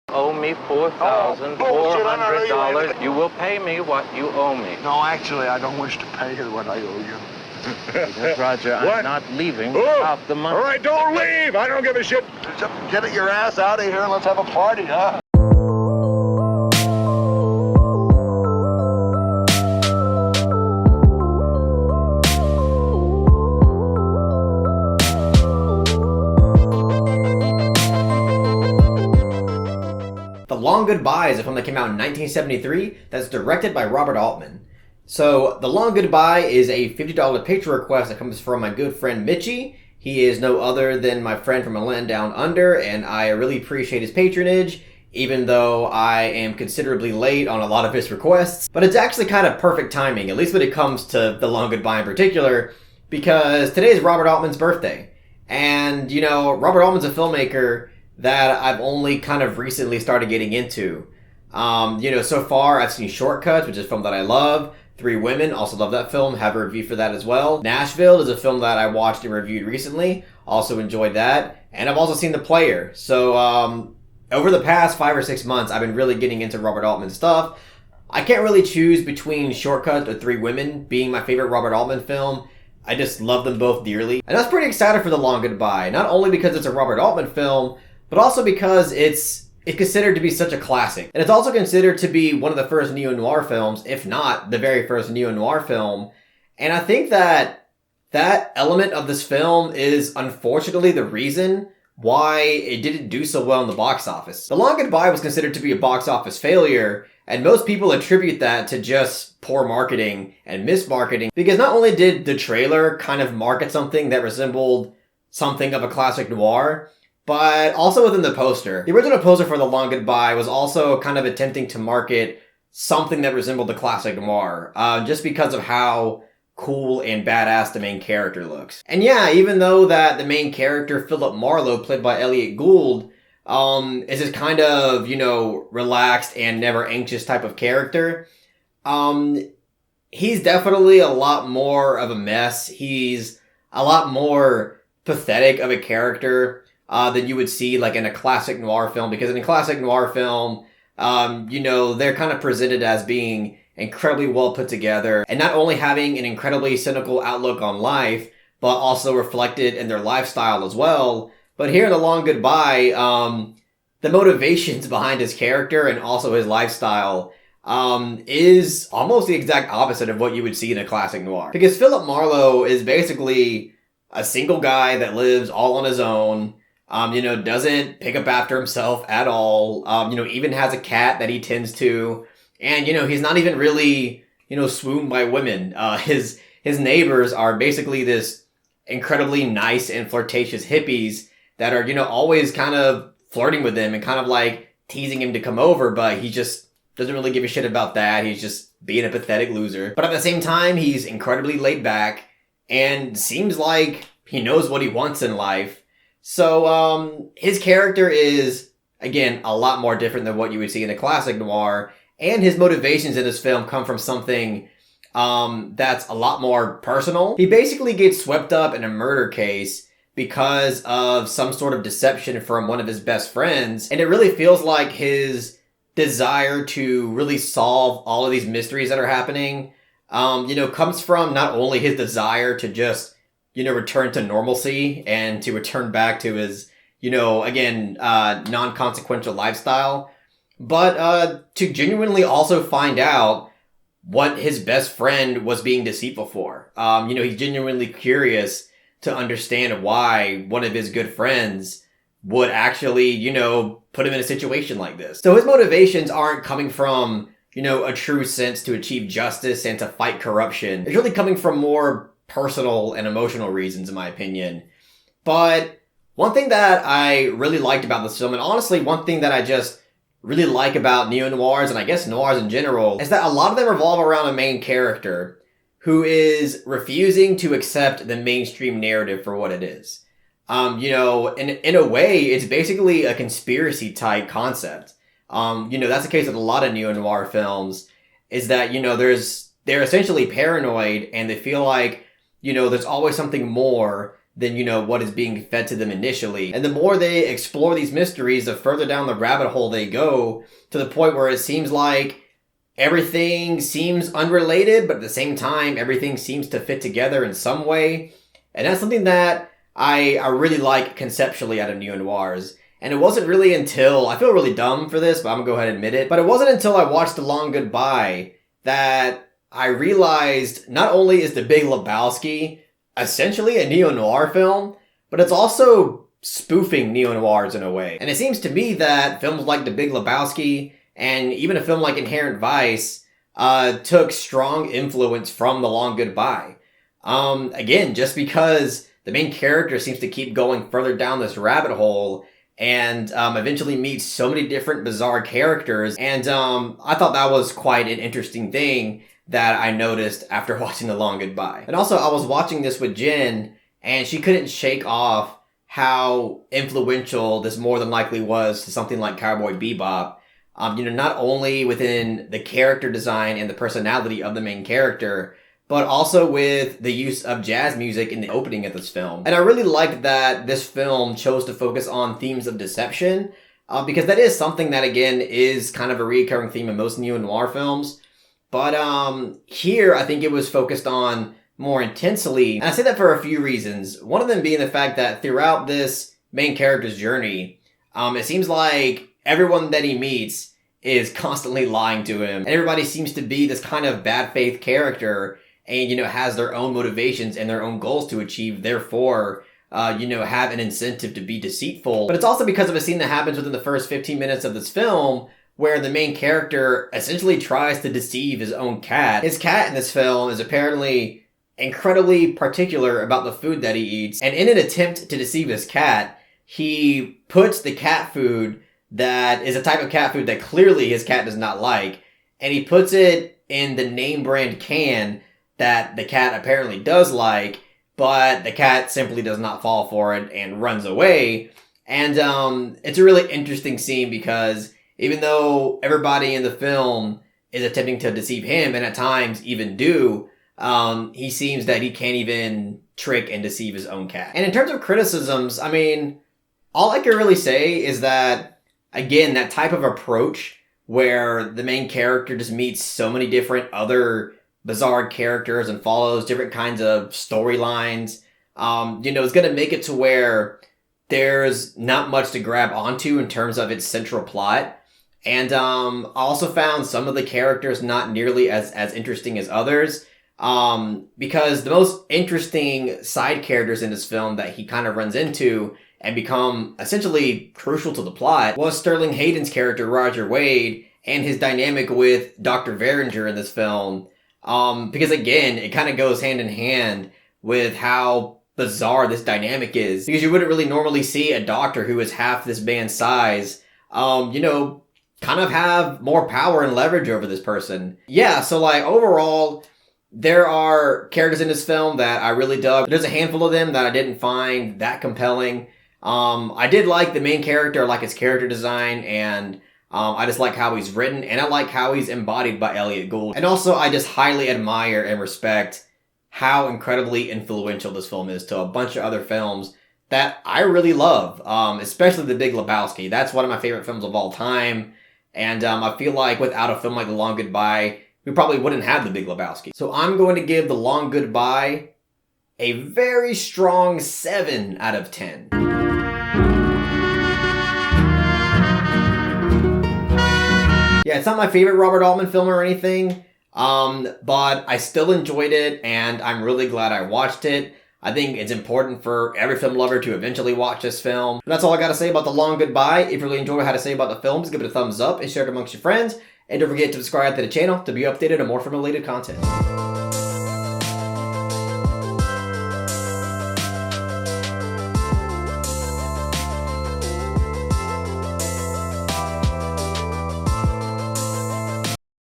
Owe me $4,400. You will pay me what you owe me. No, actually, I don't wish to pay you what I owe you. Yes, Roger, I'm not leaving without the money. All right, don't leave. I don't give a shit. Just get your ass out of here and let's have a party, huh? The Long Goodbye is a film that came out in 1973 that's directed by Robert Altman. So, The Long Goodbye is a $50 Patreon request that comes from my good friend Mitchie. He is no other than my friend from a land down under, and I really appreciate his patronage, even though I am considerably late on a lot of his requests. But it's actually kind of perfect timing, at least when it comes to The Long Goodbye in particular, because today is Robert Altman's birthday. And, you know, Robert Altman's a filmmaker that I've only kind of recently started getting into. So far I've seen Shortcuts, which is a film that I love. Three Women, also love that film, have a review for that as well. Nashville is a film that I watched and reviewed recently, also enjoyed that. And I've also seen The Player. So, over the past 5 or 6 months, I've been really getting into Robert Altman stuff. I can't really choose between Shortcuts or Three Women being my favorite Robert Altman film. I just love them both dearly. And I was pretty excited for The Long Goodbye, not only because it's a Robert Altman film, but also because it's considered to be such a classic. And it's also considered to be one of the first neo-noir films, if not the very first neo-noir film. And I think that that element of this film is unfortunately the reason why it didn't do so well in the box office. The Long Goodbye was considered to be a box office failure, and most people attribute that to just poor marketing and mismarketing, because not only did the trailer kind of market something that resembled something of a classic noir, but also within the poster. The original poster for The Long Goodbye was also kind of attempting to market something that resembled the classic noir, just because of how cool and badass the main character looks. And yeah, even though that the main character, Philip Marlowe, played by Elliot Gould, is this kind of, relaxed and never anxious type of character, he's definitely a lot more of a mess. He's a lot more pathetic of a character than you would see like in a classic noir film, because in a classic noir film, they're kind of presented as being incredibly well put together and not only having an incredibly cynical outlook on life, but also reflected in their lifestyle as well. But here in The Long Goodbye, the motivations behind his character and also his lifestyle is almost the exact opposite of what you would see in a classic noir. Because Philip Marlowe is basically a single guy that lives all on his own, doesn't pick up after himself at all, even has a cat that he tends to, and, he's not even really, swooned by women. His neighbors are basically this incredibly nice and flirtatious hippies that are, always kind of flirting with him and kind of like teasing him to come over, but he just doesn't really give a shit about that. He's just being a pathetic loser. But at the same time, he's incredibly laid back and seems like he knows what he wants in life. So, his character is, again, a lot more different than what you would see in a classic noir, and his motivations in this film come from something, that's a lot more personal. He basically gets swept up in a murder case because of some sort of deception from one of his best friends, and it really feels like his desire to really solve all of these mysteries that are happening, comes from not only his desire to just return to normalcy and to return back to his, non-consequential lifestyle, but to genuinely also find out what his best friend was being deceitful for. He's genuinely curious to understand why one of his good friends would actually, put him in a situation like this. So his motivations aren't coming from, a true sense to achieve justice and to fight corruption. It's really coming from more personal and emotional reasons, in my opinion. But one thing that I really liked about this film, and honestly one thing that I just really like about neo-noirs, and I guess noirs in general, is that a lot of them revolve around a main character who is refusing to accept the mainstream narrative for what it is. In a way, it's basically a conspiracy type concept. That's the case with a lot of neo-noir films, is that, they're essentially paranoid and they feel like, there's always something more than, what is being fed to them initially. And the more they explore these mysteries, the further down the rabbit hole they go, to the point where it seems like everything seems unrelated, but at the same time, everything seems to fit together in some way. And that's something that I really like conceptually out of neo-noirs. And it wasn't really until, I feel really dumb for this, but I'm gonna go ahead and admit it, but it wasn't until I watched The Long Goodbye that I realized not only is The Big Lebowski essentially a neo-noir film, but it's also spoofing neo-noirs in a way. And it seems to me that films like The Big Lebowski and even a film like Inherent Vice took strong influence from The Long Goodbye. Again, just because the main character seems to keep going further down this rabbit hole and eventually meets so many different bizarre characters. And I thought that was quite an interesting thing that I noticed after watching The Long Goodbye. And also, I was watching this with Jen, and she couldn't shake off how influential this more than likely was to something like Cowboy Bebop. Not only within the character design and the personality of the main character, but also with the use of jazz music in the opening of this film. And I really liked that this film chose to focus on themes of deception, because that is something that, again, is kind of a recurring theme in most neo-noir films. But here, I think it was focused on more intensely. And I say that for a few reasons. One of them being the fact that throughout this main character's journey, it seems like everyone that he meets is constantly lying to him. And everybody seems to be this kind of bad faith character and, has their own motivations and their own goals to achieve. Therefore, have an incentive to be deceitful. But it's also because of a scene that happens within the first 15 minutes of this film where the main character essentially tries to deceive his own cat. His cat in this film is apparently incredibly particular about the food that he eats. And in an attempt to deceive his cat, he puts the cat food that is a type of cat food that clearly his cat does not like, and he puts it in the name brand can that the cat apparently does like, but the cat simply does not fall for it and runs away. And it's a really interesting scene because even though everybody in the film is attempting to deceive him, and at times even do, he seems that he can't even trick and deceive his own cat. And in terms of criticisms, I mean, all I can really say is that, again, that type of approach where the main character just meets so many different other bizarre characters and follows different kinds of storylines, is going to make it to where there's not much to grab onto in terms of its central plot. And I also found some of the characters not nearly as interesting as others, because the most interesting side characters in this film that he kind of runs into and become essentially crucial to the plot was Sterling Hayden's character, Roger Wade, and his dynamic with Dr. Veringer in this film. Because again, it kind of goes hand in hand with how bizarre this dynamic is. Because you wouldn't really normally see a doctor who is half this man's size, kind of have more power and leverage over this person. Yeah, so overall, there are characters in this film that I really dug. There's a handful of them that I didn't find that compelling. I did like the main character, I like his character design, and I just like how he's written, and I like how he's embodied by Elliot Gould. And also, I just highly admire and respect how incredibly influential this film is to a bunch of other films that I really love, especially The Big Lebowski. That's one of my favorite films of all time. And I feel like without a film like The Long Goodbye, we probably wouldn't have The Big Lebowski. So I'm going to give The Long Goodbye a very strong 7 out of 10. Yeah, it's not my favorite Robert Altman film or anything, but I still enjoyed it, and I'm really glad I watched it. I think it's important for every film lover to eventually watch this film. But that's all I gotta say about The Long Goodbye. If you really enjoyed what I had to say about the film, just give it a thumbs up and share it amongst your friends. And don't forget to subscribe to the channel to be updated on more film-related content.